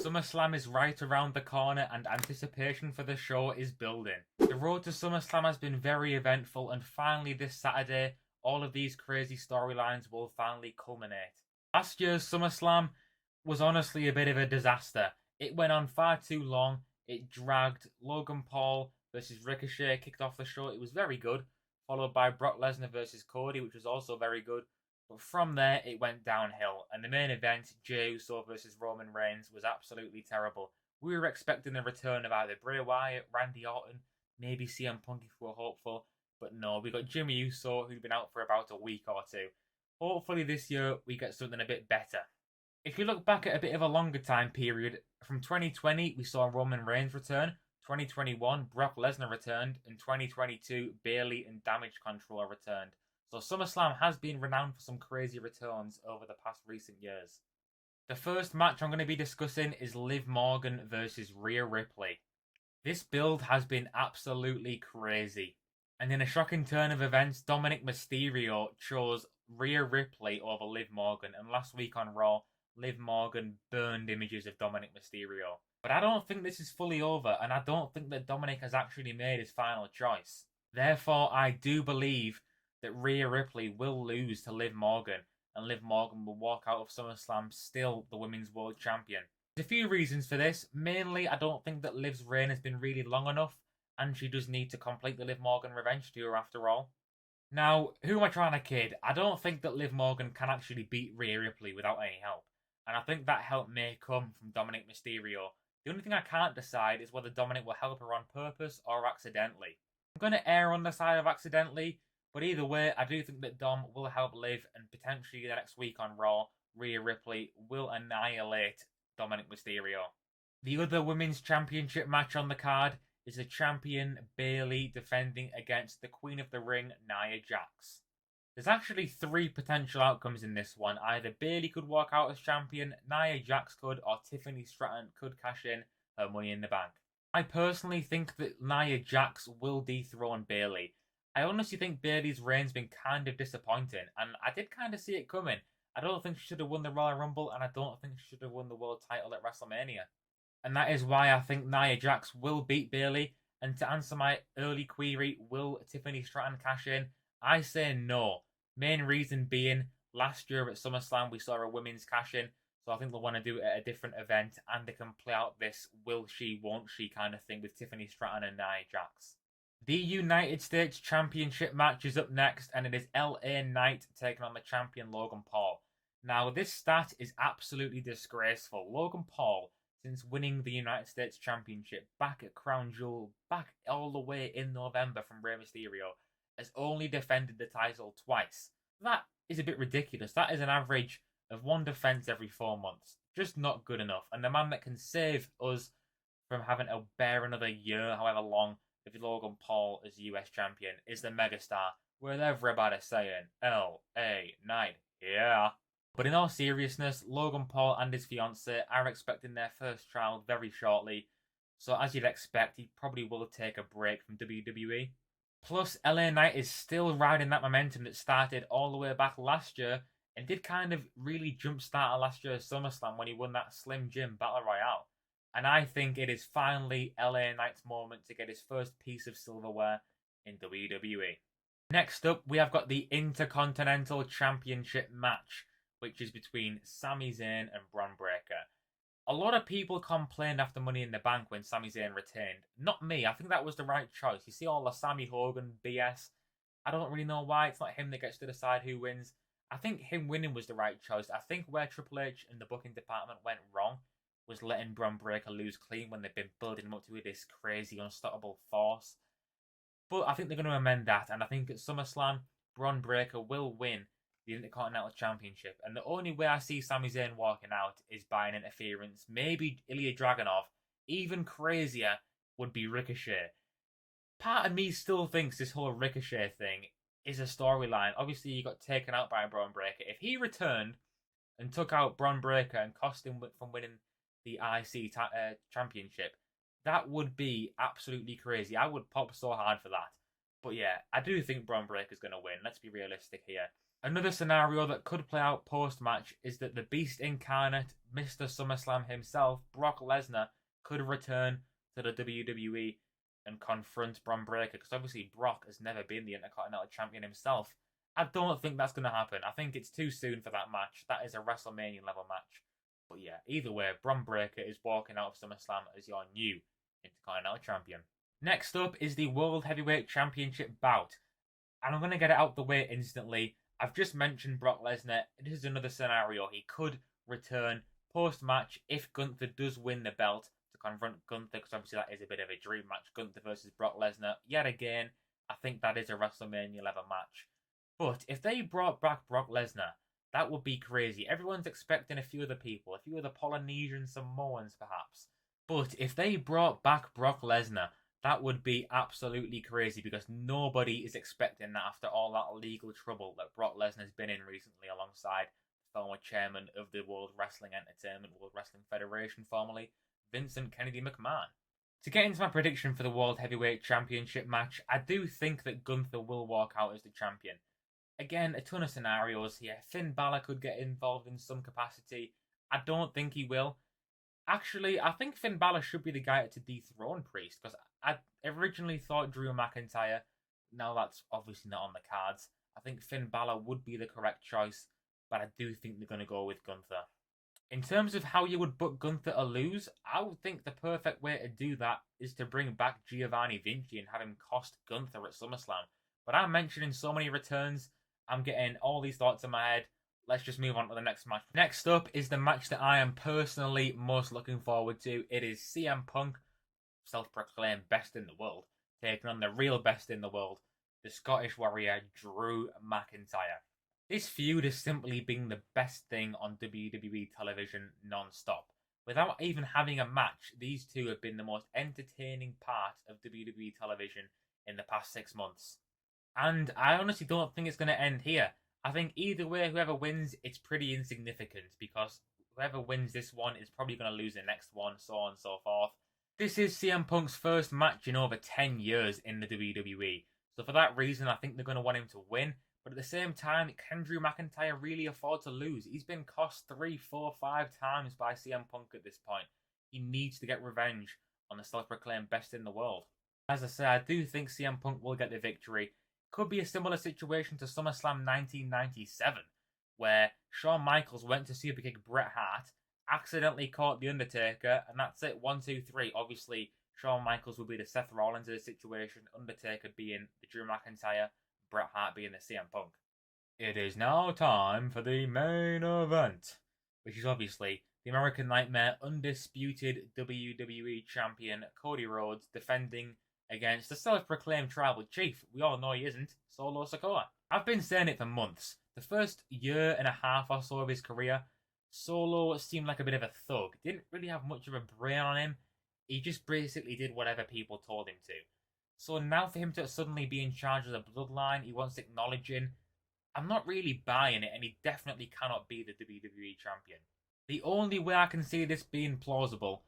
SummerSlam is right around the corner and anticipation for the show is building. The road to SummerSlam has been very eventful, and finally this Saturday, all of these crazy storylines will finally culminate. Last year's SummerSlam was honestly a bit of a disaster. It went on far too long, it dragged. Logan Paul versus Ricochet kicked off the show. It was very good, followed by Brock Lesnar versus Cody, which was also very good. But from there, it went downhill, and the main event, Jey Uso versus Roman Reigns, was absolutely terrible. We were expecting the return of either Bray Wyatt, Randy Orton, maybe CM Punk if we were hopeful, but no, we got Jimmy Uso, who'd been out for about a week or two. Hopefully this year, we get something a bit better. If you look back at a bit of a longer time period, from 2020, we saw Roman Reigns return, 2021, Brock Lesnar returned, and 2022, Bayley and Damage Control returned. So SummerSlam has been renowned for some crazy returns over the past recent years. The first match I'm going to be discussing is Liv Morgan versus Rhea Ripley. This build has been absolutely crazy. And in a shocking turn of events, Dominic Mysterio chose Rhea Ripley over Liv Morgan. And last week on Raw, Liv Morgan burned images of Dominic Mysterio. But I don't think this is fully over, and I don't think that Dominic has actually made his final choice. Therefore, I do believe that Rhea Ripley will lose to Liv Morgan, and Liv Morgan will walk out of SummerSlam still the Women's World Champion. There's a few reasons for this. Mainly, I don't think that Liv's reign has been really long enough, and she does need to complete the Liv Morgan revenge tour after all. Now, who am I trying to kid? I don't think that Liv Morgan can actually beat Rhea Ripley without any help, and I think that help may come from Dominic Mysterio. The only thing I can't decide is whether Dominic will help her on purpose or accidentally. I'm going to err on the side of accidentally, but either way, I do think that Dom will help Liv, and potentially the next week on Raw, Rhea Ripley will annihilate Dominic Mysterio. The other Women's Championship match on the card is the champion Bayley defending against the Queen of the Ring, Nia Jax. There's actually 3 potential outcomes in this one. Either Bayley could walk out as champion, Nia Jax could, or Tiffany Stratton could cash in her Money in the Bank. I personally think that Nia Jax will dethrone Bayley. I honestly think Bayley's reign's been kind of disappointing, and I did kind of see it coming. I don't think she should have won the Royal Rumble, and I don't think she should have won the world title at WrestleMania. And that is why I think Nia Jax will beat Bayley. And to answer my early query, will Tiffany Stratton cash in? I say no. Main reason being, last year at SummerSlam we saw a women's cash in, so I think they'll want to do it at a different event, and they can play out this will she, won't she kind of thing with Tiffany Stratton and Nia Jax. The United States Championship match is up next, and it is LA Knight taking on the champion Logan Paul. Now, this stat is absolutely disgraceful. Logan Paul, since winning the United States Championship back at Crown Jewel, back all the way in November from Rey Mysterio, has only defended the title twice. That is a bit ridiculous. That is an average of 1 defense every 4 months. Just not good enough. And the man that can save us from having to bear another year, however long, if Logan Paul as US champion is the megastar, with everybody saying, LA Knight, yeah. But in all seriousness, Logan Paul and his fiancée are expecting their first child very shortly, so as you'd expect, he probably will take a break from WWE. Plus, LA Knight is still riding that momentum that started all the way back last year, and did kind of really jumpstart last year's SummerSlam when he won that Slim Jim Battle Royale. And I think it is finally LA Knight's moment to get his first piece of silverware in WWE. Next up, we have got the Intercontinental Championship match, which is between Sami Zayn and Bron Breakker. A lot of people complained after Money in the Bank when Sami Zayn retained. Not me, I think that was the right choice. You see all the Sammy Hogan BS. I don't really know why. It's not him that gets to decide who wins. I think him winning was the right choice. I think where Triple H and the booking department went wrong was letting Bron Breakker lose clean when they've been building him up to this crazy, unstoppable force. But I think they're going to amend that, and I think at SummerSlam, Bron Breakker will win the Intercontinental Championship. And the only way I see Sami Zayn walking out is by an interference. Maybe Ilya Dragunov. Even crazier would be Ricochet. Part of me still thinks this whole Ricochet thing is a storyline. Obviously, he got taken out by Bron Breakker. If he returned and took out Bron Breakker and cost him from winning the IC championship, that would be absolutely crazy. I would pop so hard for that. But yeah, I do think Bron Breakker's going to win. Let's be realistic here. Another scenario that could play out post-match is that the Beast incarnate, Mr. SummerSlam himself, Brock Lesnar, could return to the WWE and confront Bron Breakker, because obviously Brock has never been the Intercontinental Champion himself. I don't think that's going to happen. I think it's too soon for that match. That is a WrestleMania level match. But yeah, either way, Bron Breakker is walking out of SummerSlam as your new Intercontinental Champion. Next up is the World Heavyweight Championship bout. And I'm going to get it out the way instantly. I've just mentioned Brock Lesnar. This is another scenario. He could return post-match if Gunther does win the belt to confront Gunther, because obviously that is a bit of a dream match. Gunther versus Brock Lesnar. Yet again, I think that is a WrestleMania level match. But if they brought back Brock Lesnar, that would be crazy. Everyone's expecting a few other people, a few other Polynesian Samoans perhaps. But if they brought back Brock Lesnar, that would be absolutely crazy, because nobody is expecting that after all that legal trouble that Brock Lesnar's been in recently alongside the former chairman of the World Wrestling Entertainment, World Wrestling Federation formerly, Vincent Kennedy McMahon. To get into my prediction for the World Heavyweight Championship match, I do think that Gunther will walk out as the champion. Again, a ton of scenarios here. Finn Balor could get involved in some capacity. I don't think he will. Actually, I think Finn Balor should be the guy to dethrone Priest, because I originally thought Drew McIntyre. Now that's obviously not on the cards. I think Finn Balor would be the correct choice, but I do think they're going to go with Gunther. In terms of how you would book Gunther or lose, I would think the perfect way to do that is to bring back Giovanni Vinci and have him cost Gunther at SummerSlam. But I'm mentioning so many returns, I'm getting all these thoughts in my head. Let's just move on to the next match. Next up is the match that I am personally most looking forward to. It is CM Punk, self-proclaimed best in the world, taking on the real best in the world, the Scottish Warrior Drew McIntyre. This feud has simply been the best thing on WWE television non-stop. Without even having a match, these two have been the most entertaining part of WWE television in the past 6 months. And I honestly don't think it's going to end here. I think either way, whoever wins, it's pretty insignificant, because whoever wins this one is probably going to lose the next one, so on and so forth. This is CM Punk's first match in over 10 years in the WWE. So for that reason, I think they're going to want him to win. But at the same time, can Drew McIntyre really afford to lose? He's been cost 3, 4, 5 times by CM Punk at this point. He needs to get revenge on the self-proclaimed best in the world. As I say, I do think CM Punk will get the victory. Could be a similar situation to SummerSlam 1997, where Shawn Michaels went to superkick Bret Hart, accidentally caught The Undertaker, and that's it, 1, 2, 3. Obviously, Shawn Michaels would be the Seth Rollins of the situation, Undertaker being the Drew McIntyre, Bret Hart being the CM Punk. It is now time for the main event, which is obviously the American Nightmare undisputed WWE champion Cody Rhodes defending against the self-proclaimed tribal chief. We all know he isn't, Solo Sikoa. I've been saying it for months. The first year and a half or so of his career, Solo seemed like a bit of a thug. Didn't really have much of a brain on him. He just basically did whatever people told him to. So now for him to suddenly be in charge of the bloodline he wants acknowledging, I'm not really buying it, and he definitely cannot be the WWE champion. The only way I can see this being plausible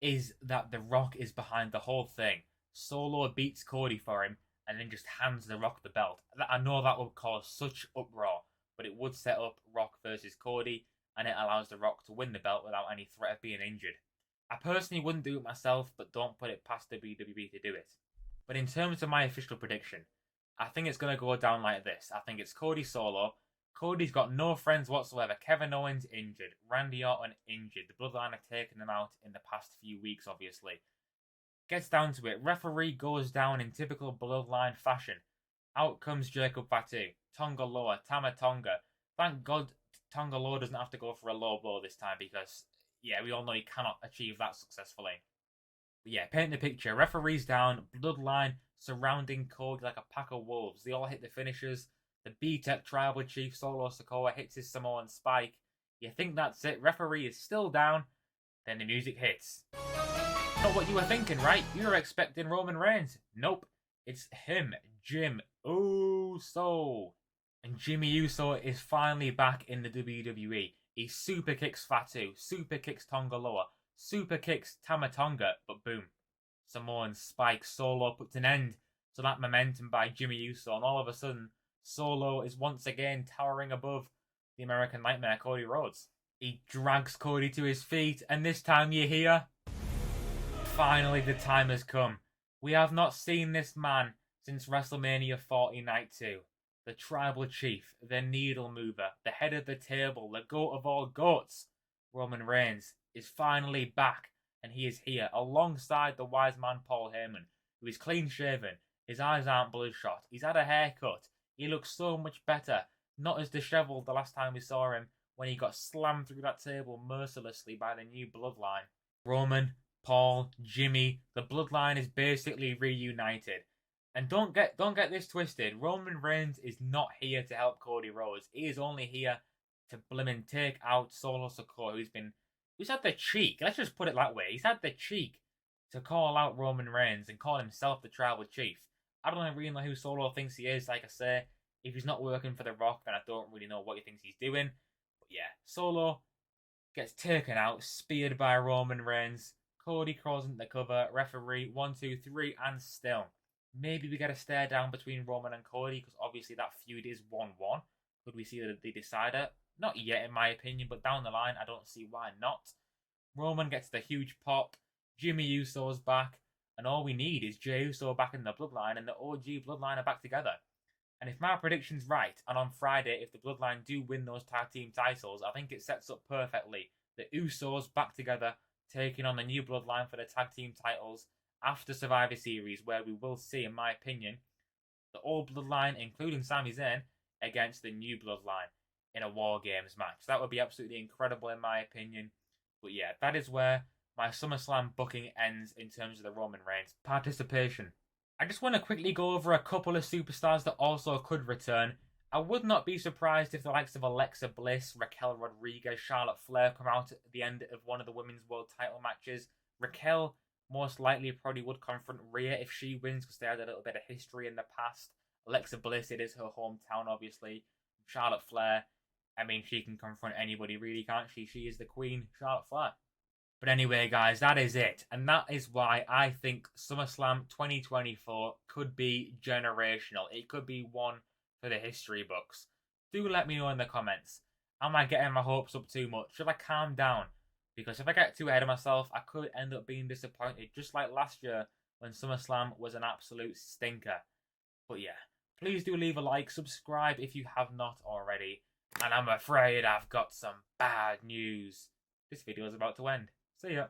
is that The Rock is behind the whole thing. Solo beats Cody for him and then just hands The Rock the belt. I know that would cause such uproar, but it would set up Rock versus Cody, and it allows The Rock to win the belt without any threat of being injured. I personally wouldn't do it myself, but don't put it past WWE to do it. But in terms of my official prediction, I think it's going to go down like this. I think it's Cody Solo. Cody's got no friends whatsoever. Kevin Owens injured. Randy Orton injured. The Bloodline have taken them out in the past few weeks, obviously. Gets down to it. Referee goes down in typical Bloodline fashion. Out comes Jacob Fatu. Tonga Loa. Tama Tonga. Thank God Tonga Loa doesn't have to go for a low blow this time, because, yeah, we all know he cannot achieve that successfully. But yeah, paint the picture. Referees down. Bloodline surrounding Cody like a pack of wolves. They all hit the finishers. The B-Tech Tribal Chief Solo Sikoa hits his Samoan spike. You think that's it. Referee is still down. Then the music hits. Not what you were thinking, right? You were expecting Roman Reigns. Nope. It's him, Jim Uso. And Jimmy Uso is finally back in the WWE. He super kicks Fatu, super kicks Tonga Loa, super kicks Tama Tonga, but boom. Samoan spike. Solo puts an end to that momentum by Jimmy Uso, and all of a sudden, Solo is once again towering above the American Nightmare, Cody Rhodes. He drags Cody to his feet, and this time you hear, finally the time has come. We have not seen this man since WrestleMania 40 Night 2. The Tribal Chief, the Needle Mover, the head of the table, the goat of all goats, Roman Reigns, is finally back, and he is here alongside the wise man Paul Heyman, who is clean shaven, his eyes aren't bloodshot, he's had a haircut, he looks so much better, not as dishevelled the last time we saw him when he got slammed through that table mercilessly by the new bloodline. Roman, Paul, Jimmy, the bloodline is basically reunited. And don't get this twisted, Roman Reigns is not here to help Cody Rhodes. He is only here to blimmin' take out Solo Sikoa, who's had the cheek, let's just put it that way, he's had the cheek to call out Roman Reigns and call himself the Tribal Chief. I don't really know who Solo thinks he is, like I say. If he's not working for The Rock, then I don't really know what he thinks he's doing. But yeah, Solo gets taken out, speared by Roman Reigns. Cody crawls into the cover, referee, 1, 2, 3, and still. Maybe we get a stare down between Roman and Cody, because obviously that feud is 1-1. Could we see the decider? Not yet, in my opinion, but down the line, I don't see why not. Roman gets the huge pop, Jimmy Uso's back, and all we need is Jey Uso back in the bloodline, and the OG bloodline are back together. And if my prediction's right, and on Friday, if the bloodline do win those tag team titles, I think it sets up perfectly. The Usos back together, taking on the new bloodline for the tag team titles after Survivor Series, where we will see, in my opinion, the old bloodline, including Sami Zayn, against the new bloodline in a War Games match. That would be absolutely incredible, in my opinion. But yeah, that is where my SummerSlam booking ends in terms of the Roman Reigns participation. I just want to quickly go over a couple of superstars that also could return. I would not be surprised if the likes of Alexa Bliss, Raquel Rodriguez, Charlotte Flair come out at the end of one of the women's world title matches. Raquel most likely probably would confront Rhea if she wins, because they had a little bit of history in the past. Alexa Bliss, it is her hometown, obviously. Charlotte Flair, I mean, she can confront anybody really, can't she? She is the queen, Charlotte Flair. But anyway, guys, that is it. And that is why I think SummerSlam 2024 could be generational. It could be one for the history books. Do let me know in the comments. Am I getting my hopes up too much? Should I calm down? Because if I get too ahead of myself, I could end up being disappointed, just like last year when SummerSlam was an absolute stinker. But yeah, please do leave a like, subscribe if you have not already. And I'm afraid I've got some bad news. This video is about to end. See ya.